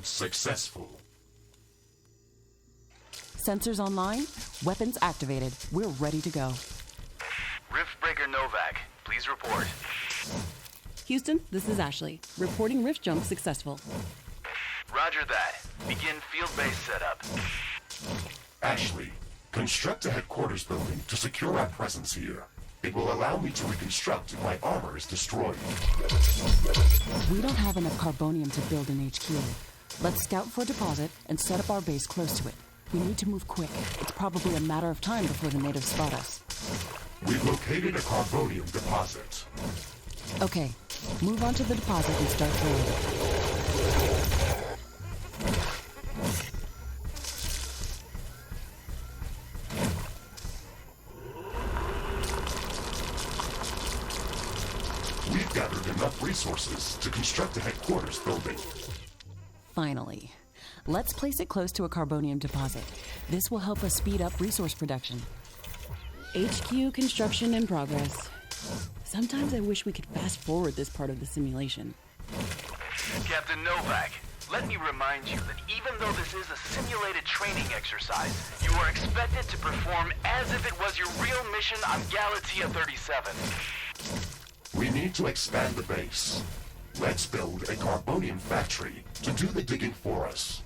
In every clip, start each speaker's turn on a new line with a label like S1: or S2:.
S1: successful.
S2: Sensors online, weapons activated. We're ready to go.
S3: Riftbreaker Novak, please report.
S2: Houston, this is Ashley. Reporting rift jump successful.
S3: Roger that. Begin field-based setup.
S1: Ashley, construct a headquarters building to secure our presence here. It will allow me to reconstruct if my armor is destroyed.
S2: We don't have enough carbonium to build an HQ. Let's scout for a deposit and set up our base close to it. We need to move quick. It's probably a matter of time before the natives spot us.
S1: We've located a carbonium deposit.
S2: Okay, move on to the deposit and start drilling.
S1: We've gathered enough resources to construct a headquarters building.
S2: Finally. Let's place it close to a carbonium deposit. This will help us speed up resource production. HQ construction in progress. Sometimes I wish we could fast forward this part of the simulation.
S3: Captain Novak, let me remind you that even though this is a simulated training exercise, you are expected to perform as if it was your real mission on Galatea 37.
S1: We need to expand the base. Let's build a carbonium factory to do the digging for us.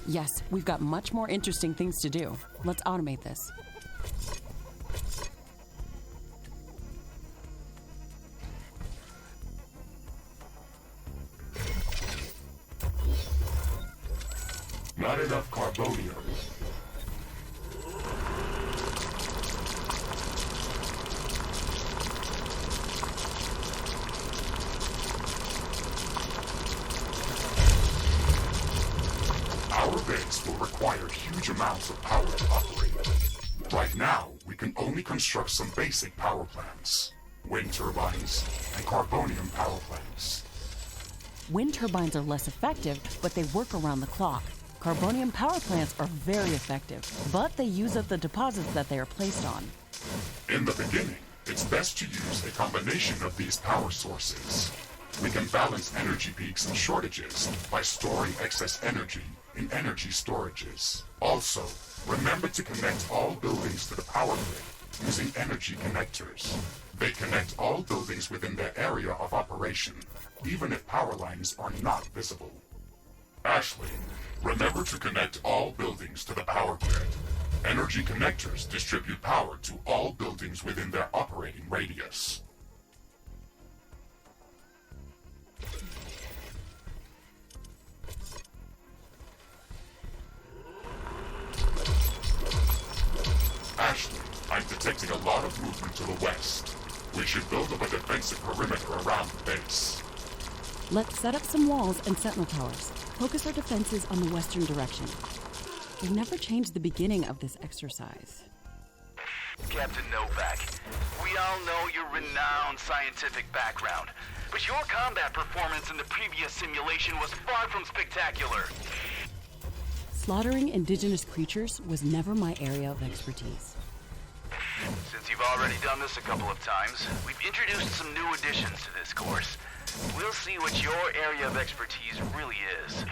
S2: Yes, we've got much more interesting things to do. Let's automate this.
S1: Not enough carbonium. Our base will require huge amounts of power to operate. Right now, we can only construct some basic power plants. Wind turbines and carbonium power plants.
S2: Wind turbines are less effective, but they work around the clock. Carbonium power plants are very effective, but they use up the deposits that they are placed on.
S1: In the beginning, it's best to use a combination of these power sources. We can balance energy peaks and shortages by storing excess energy in energy storages. Also, remember to connect all buildings to the power grid using energy connectors. They connect all buildings within their area of operation, even if power lines are not visible. Ashley, remember to connect all buildings to the power grid. Energy connectors distribute power to all buildings within their operating radius. Ashley, I'm detecting a lot of movement to the west. We should build up a defensive perimeter around the base.
S2: Let's set up some walls and sentinel towers. Focus our defenses on the western direction. We've never changed the beginning of this exercise.
S3: Captain Novak, we all know your renowned scientific background, but your combat performance in the previous simulation was far from spectacular.
S2: Slaughtering indigenous creatures was never my area of expertise.
S3: Since you've already done this a couple of times, we've introduced some new additions to this course. We'll see what your area of expertise really is.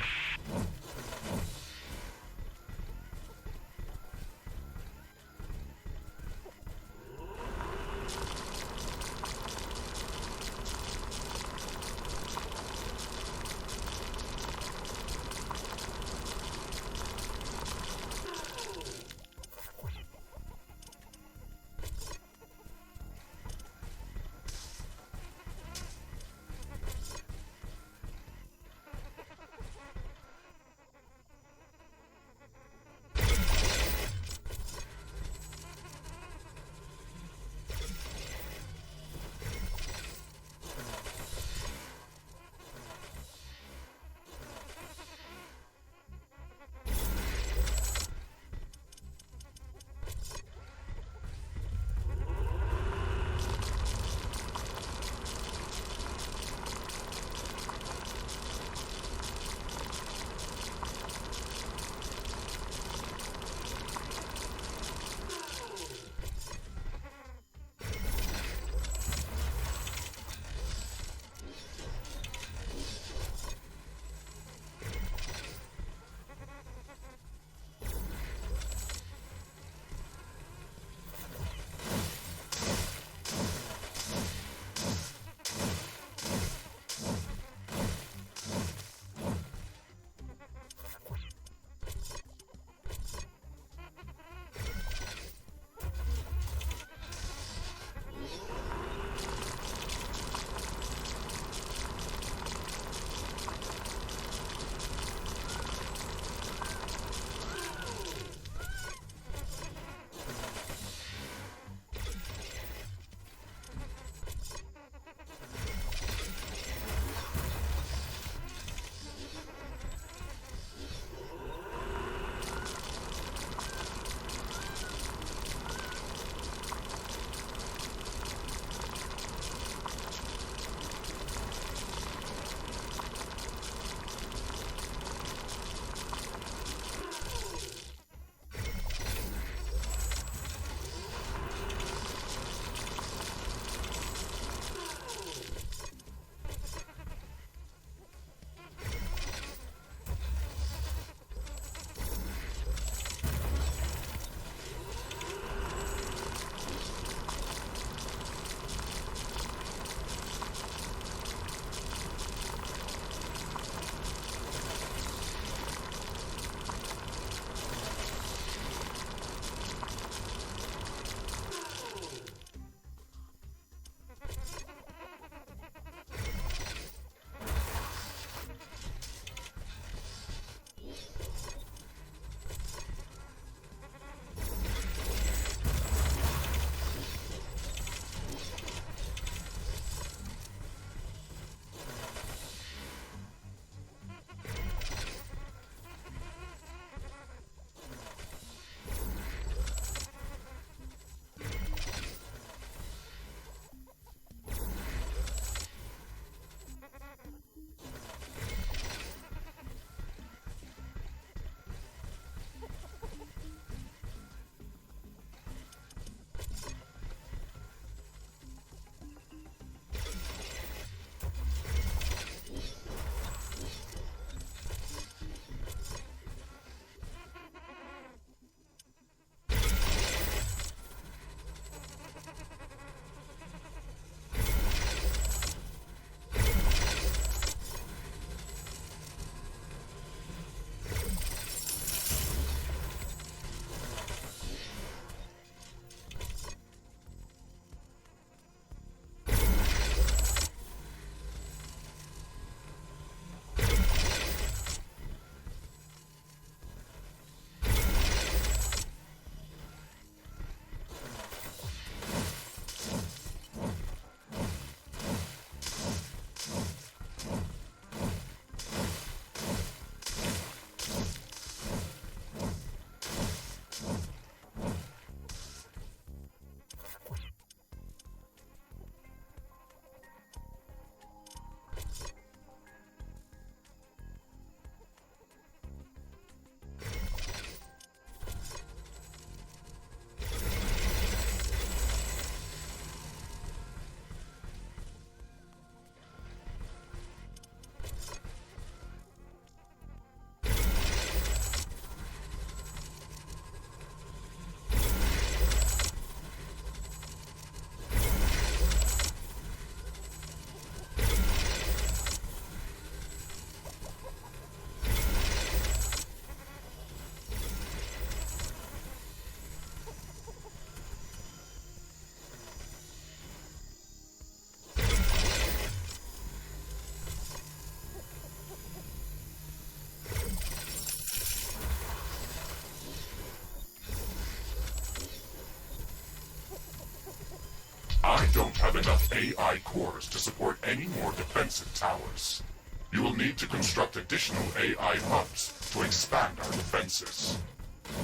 S1: AI cores to support any more defensive towers. You will need to construct additional AI hubs to expand our defenses.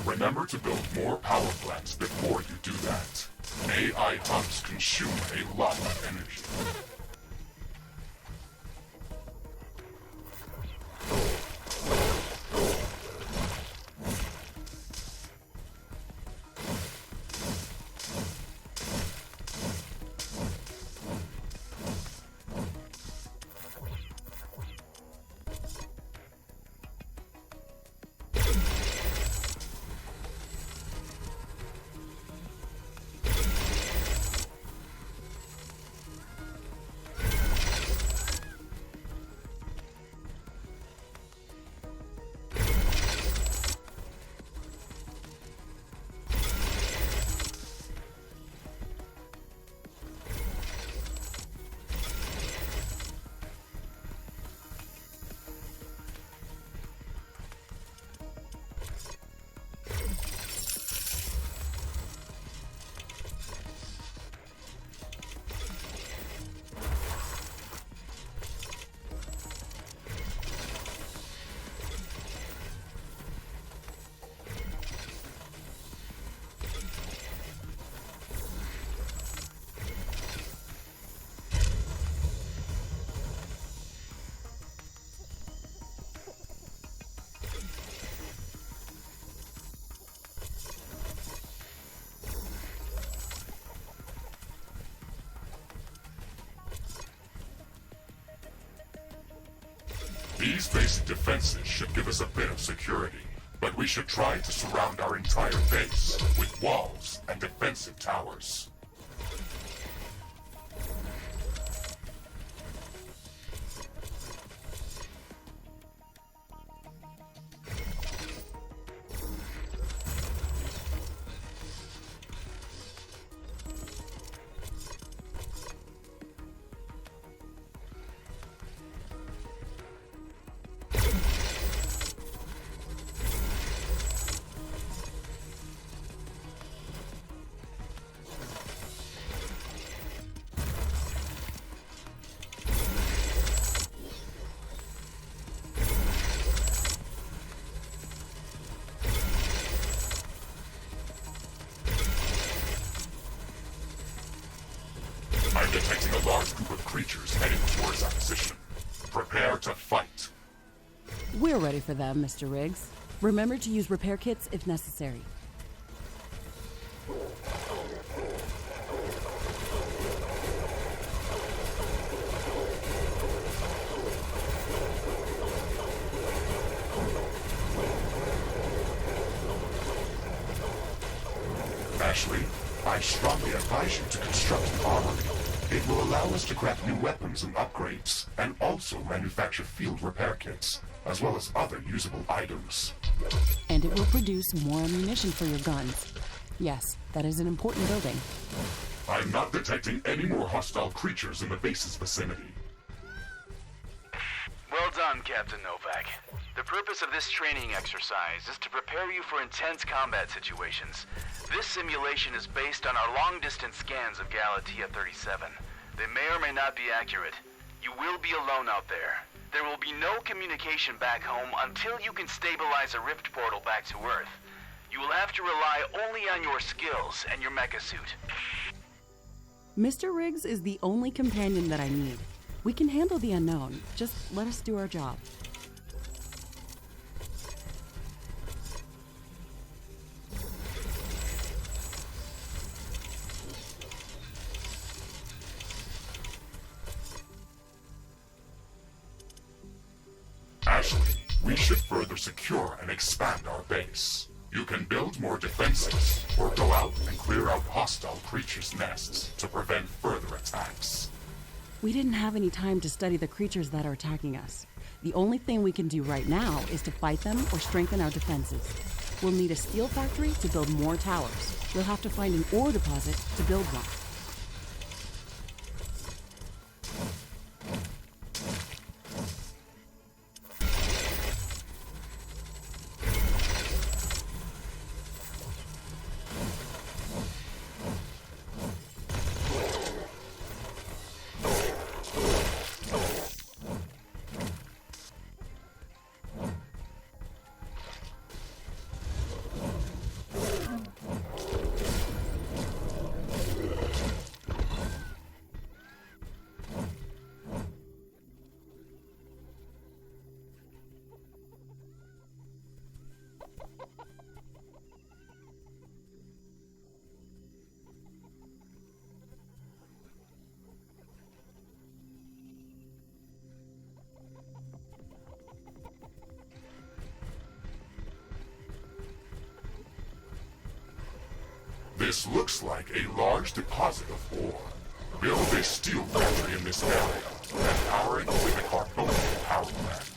S1: Remember to build more power plants before you do that. AI hubs consume a lot of energy. These basic defenses should give us a bit of security, but we should try to surround our entire base with walls and defensive towers. I'm detecting a large group of creatures heading towards our position. Prepare to fight.
S2: We're ready for them, Mr. Riggs. Remember to use repair kits if necessary.
S1: Ashley, I strongly advise you to construct an armory. It will allow us to craft new weapons and upgrades, and also manufacture field repair kits, as well as other usable items.
S2: And it will produce more ammunition for your guns. Yes, that is an important building.
S1: I'm not detecting any more hostile creatures in the base's vicinity.
S3: Well done, Captain Novak. The purpose of this training exercise is to prepare you for intense combat situations. This simulation is based on our long-distance scans of Galatea 37. They may or may not be accurate. You will be alone out there. There will be no communication back home until you can stabilize a rift portal back to Earth. You will have to rely only on your skills and your mecha suit.
S2: Mr. Riggs is the only companion that I need. We can handle the unknown. Just let us do our job.
S1: Ashley, we should further secure and expand our base. You can build more defenses, or go out and clear out hostile creatures' nests to prevent further attacks.
S2: We didn't have any time to study the creatures that are attacking us. The only thing we can do right now is to fight them or strengthen our defenses. We'll need a steel factory to build more towers. We'll have to find an ore deposit to build one.
S1: This looks like a large deposit of ore. Build a steel factory in this area and power it with a carbonium power plant.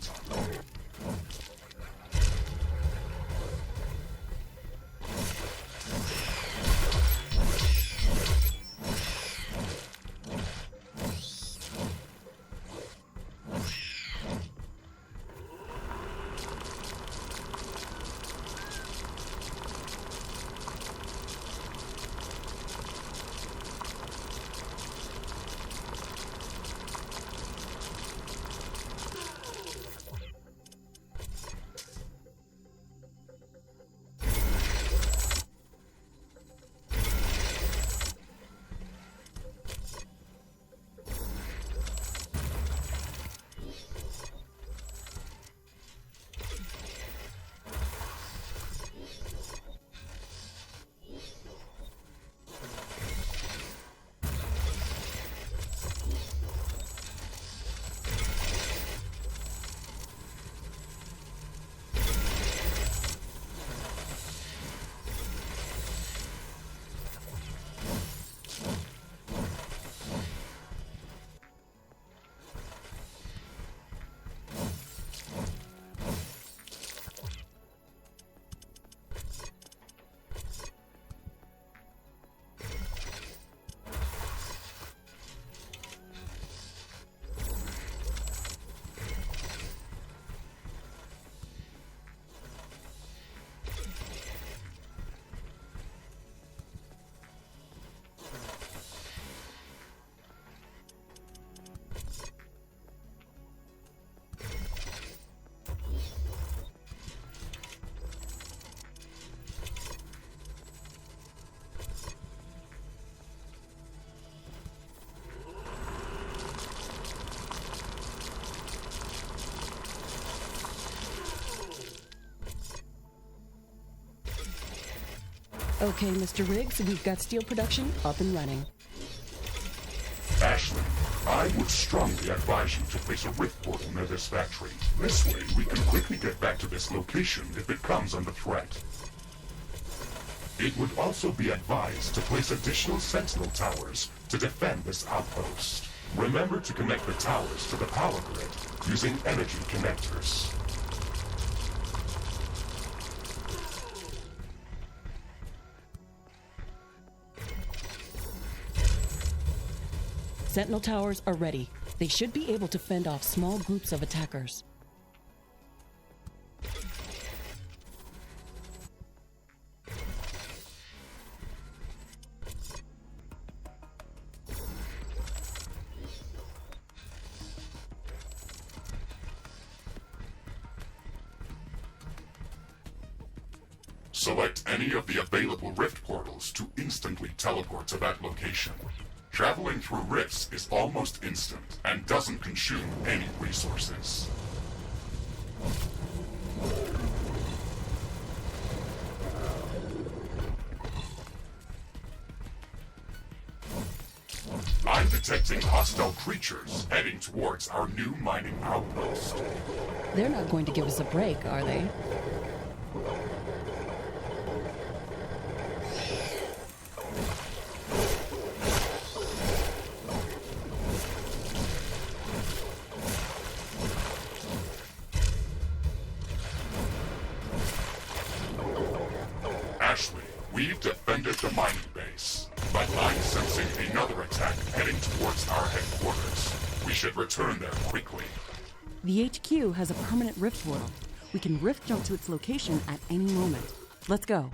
S2: Okay, Mr. Riggs, we've got steel production up and running.
S1: Ashley, I would strongly advise you to place a rift portal near this factory. This way, we can quickly get back to this location if it comes under threat. It would also be advised to place additional sentinel towers to defend this outpost. Remember to connect the towers to the power grid using energy connectors.
S2: Sentinel towers are ready. They should be able to fend off small groups of attackers.
S1: Select any of the available rift portals to instantly teleport to that location. Traveling through rifts is almost instant and doesn't consume any resources. I'm detecting hostile creatures heading towards our new mining outpost.
S2: They're not going to give us a break, are they?
S1: Ashley, we've defended the mining base, but I'm sensing another attack heading towards our headquarters. We should return there quickly.
S2: The HQ has a permanent rift portal. We can rift jump to its location at any moment. Let's go.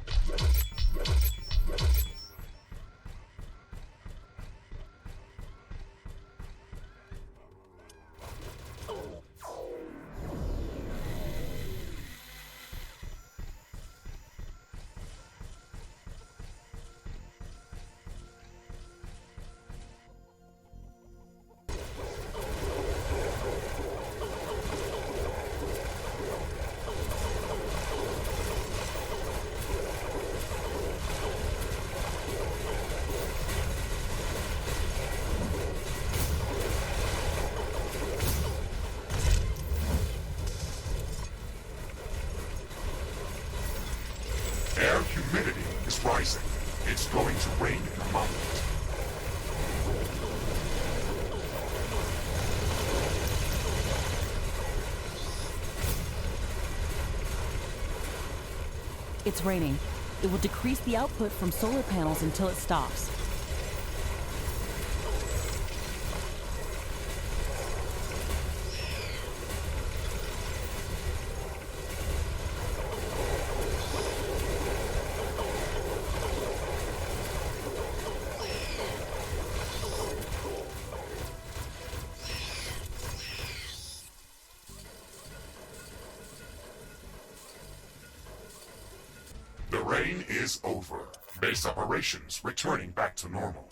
S2: It's raining. It will decrease the output from solar panels until it stops.
S1: The rain is over. Base operations returning back to normal.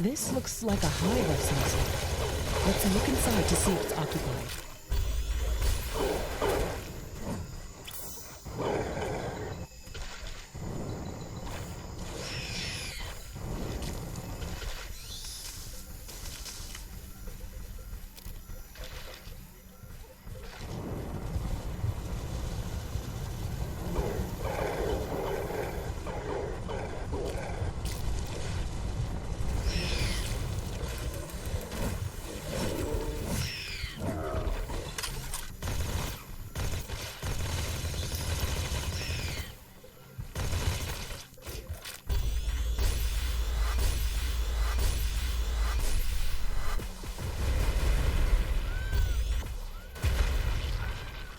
S2: This looks like a hive of some sort. Let's look inside to see if it's occupied.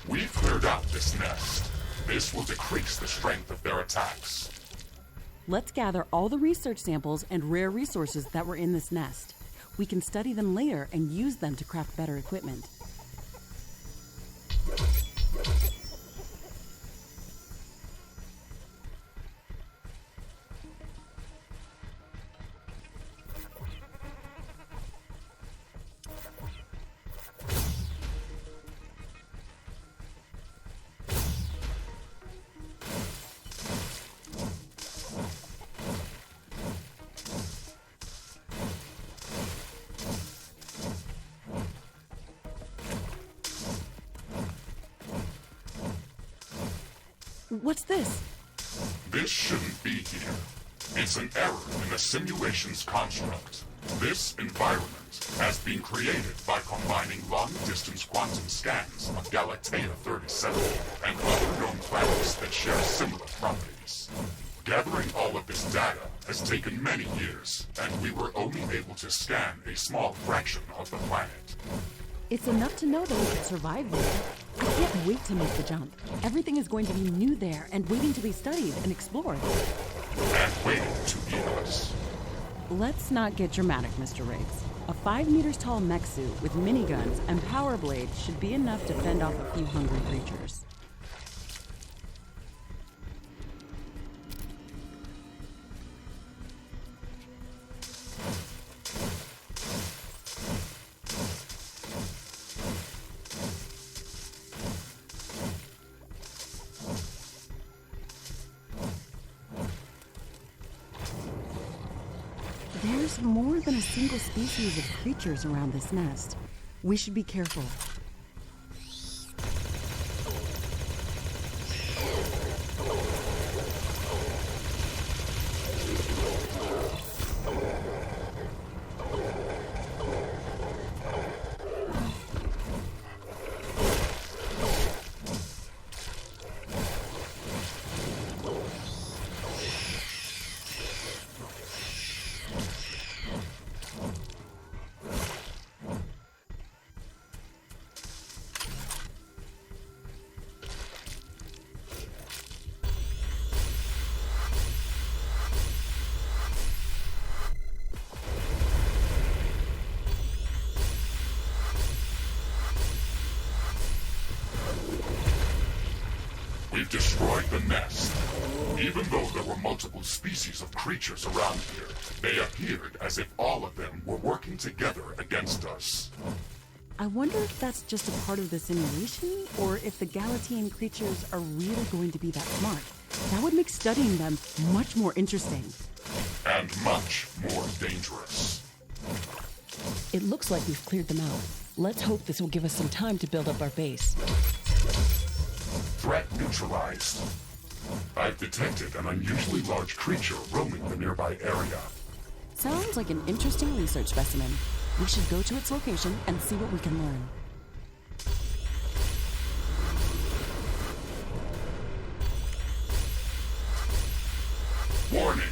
S1: We've cleared out this nest. This will decrease the strength of their attacks.
S2: Let's gather all the research samples and rare resources that were in this nest. We can study them later and use them to craft better equipment. What's this?
S1: This shouldn't be here. It's an error in the simulation's construct. This environment has been created by combining long-distance quantum scans of Galatea 37 and other known planets that share similar properties. Gathering all of this data has taken many years, and we were only able to scan a small fraction of the planet.
S2: It's enough to know that we could survive there. I can't wait to make the jump. Everything is going to be new there and waiting to be studied and explored.
S1: And waiting to eat us.
S2: Let's not get dramatic, Mr. Riggs. A 5 meters tall mech suit with miniguns and power blades should be enough to fend off a few hungry creatures. There's more than a single species of creatures around this nest. We should be careful.
S1: We've destroyed the nest. Even though there were multiple species of creatures around here, they appeared as if all of them were working together against us.
S2: I wonder if that's just a part of the simulation, or if the Galatean creatures are really going to be that smart. That would make studying them much more interesting.
S1: And much more dangerous.
S2: It looks like we've cleared them out. Let's hope this will give us some time to build up our base.
S1: Threat neutralized. I've detected an unusually large creature roaming the nearby area.
S2: Sounds like an interesting research specimen. We should go to its location and see what we can learn.
S1: Warning!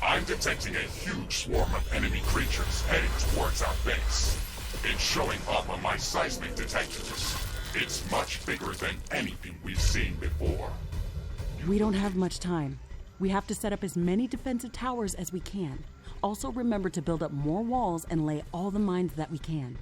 S1: I'm detecting a huge swarm of enemy creatures heading towards our base. It's showing up on my seismic detectors. It's much bigger than anything we've seen before.
S2: We don't have much time. We have to set up as many defensive towers as we can. Also remember to build up more walls and lay all the mines that we can.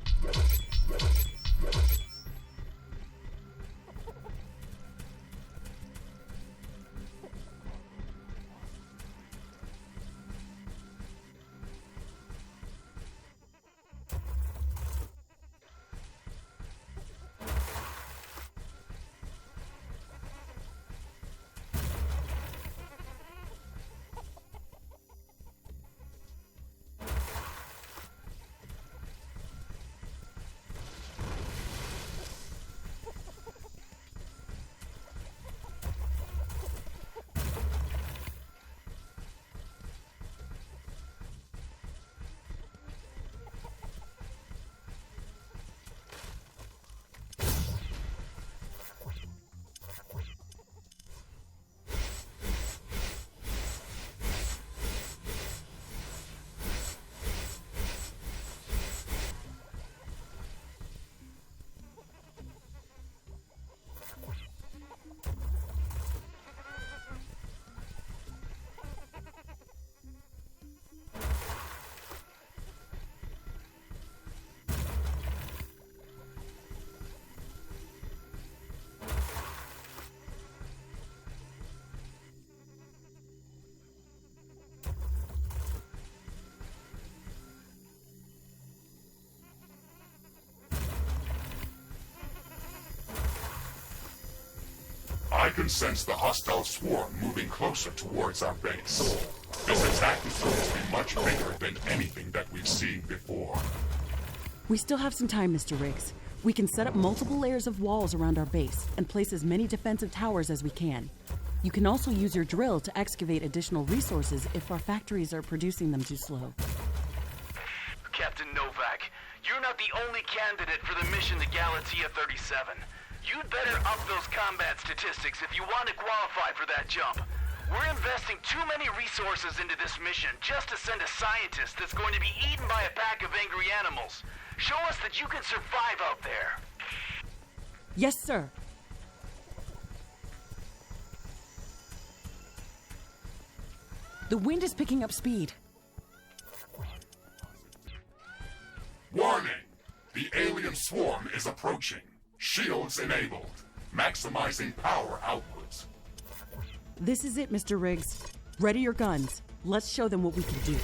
S1: I can sense the hostile swarm moving closer towards our base. This attack is going to be much bigger than anything that we've seen before.
S2: We still have some time, Mr. Riggs. We can set up multiple layers of walls around our base and place as many defensive towers as we can. You can also use your drill to excavate additional resources if our factories are producing them too slow.
S3: Captain Novak, you're not the only candidate for the mission to Galatea 37. You'd better up those combat statistics if you want to qualify for that jump. We're investing too many resources into this mission just to send a scientist that's going to be eaten by a pack of angry animals. Show us that you can survive out there.
S2: Yes, sir. The wind is picking up speed.
S1: Warning! The alien swarm is approaching. Shields enabled. Maximizing power output.
S2: This is it, Mr. Riggs. Ready your guns. Let's show them what we can do.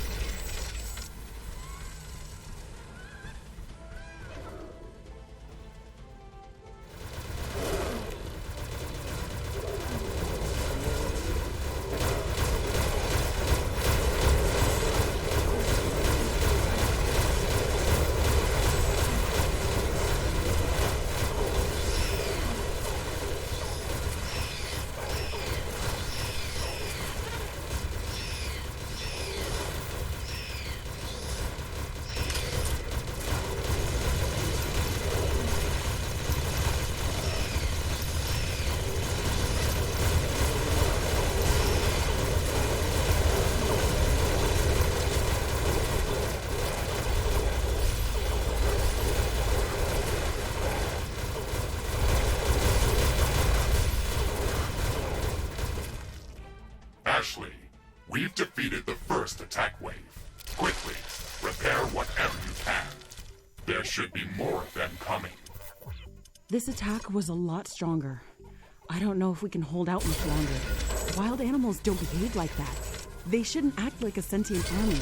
S1: Ashley, we've defeated the first attack wave. Quickly, repair whatever you can. There should be more of them coming.
S2: This attack was a lot stronger. I don't know if we can hold out much longer. Wild animals don't behave like that. They shouldn't act like a sentient army.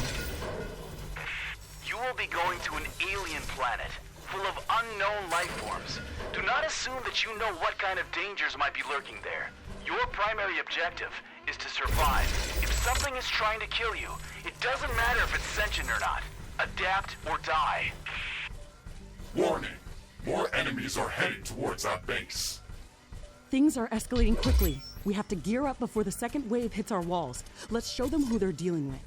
S3: You will be going to an alien planet full of unknown life forms. Do not assume that you know what kind of dangers might be lurking there. Your primary objective is to survive. If something is trying to kill you, it doesn't matter if it's sentient or not. Adapt or die.
S1: Warning! More enemies are heading towards our base.
S2: Things are escalating quickly. We have to gear up before the second wave hits our walls. Let's show them who they're dealing with.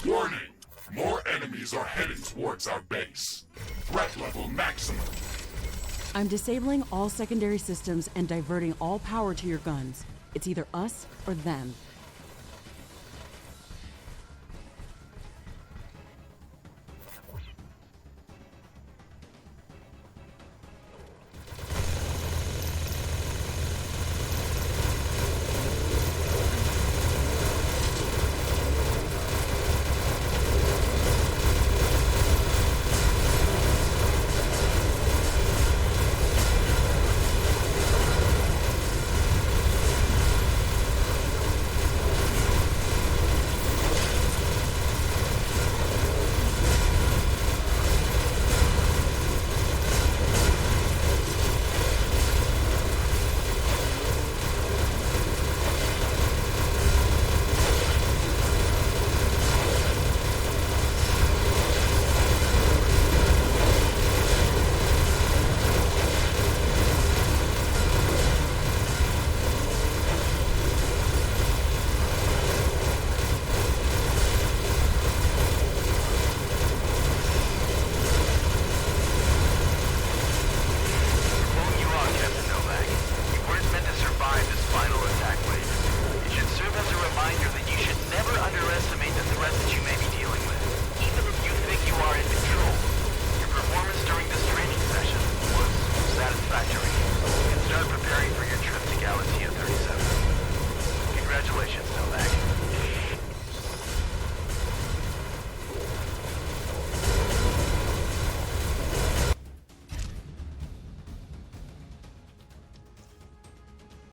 S1: Warning! More enemies are heading towards our base. Threat level maximum.
S2: I'm disabling all secondary systems and diverting all power to your guns. It's either us or them.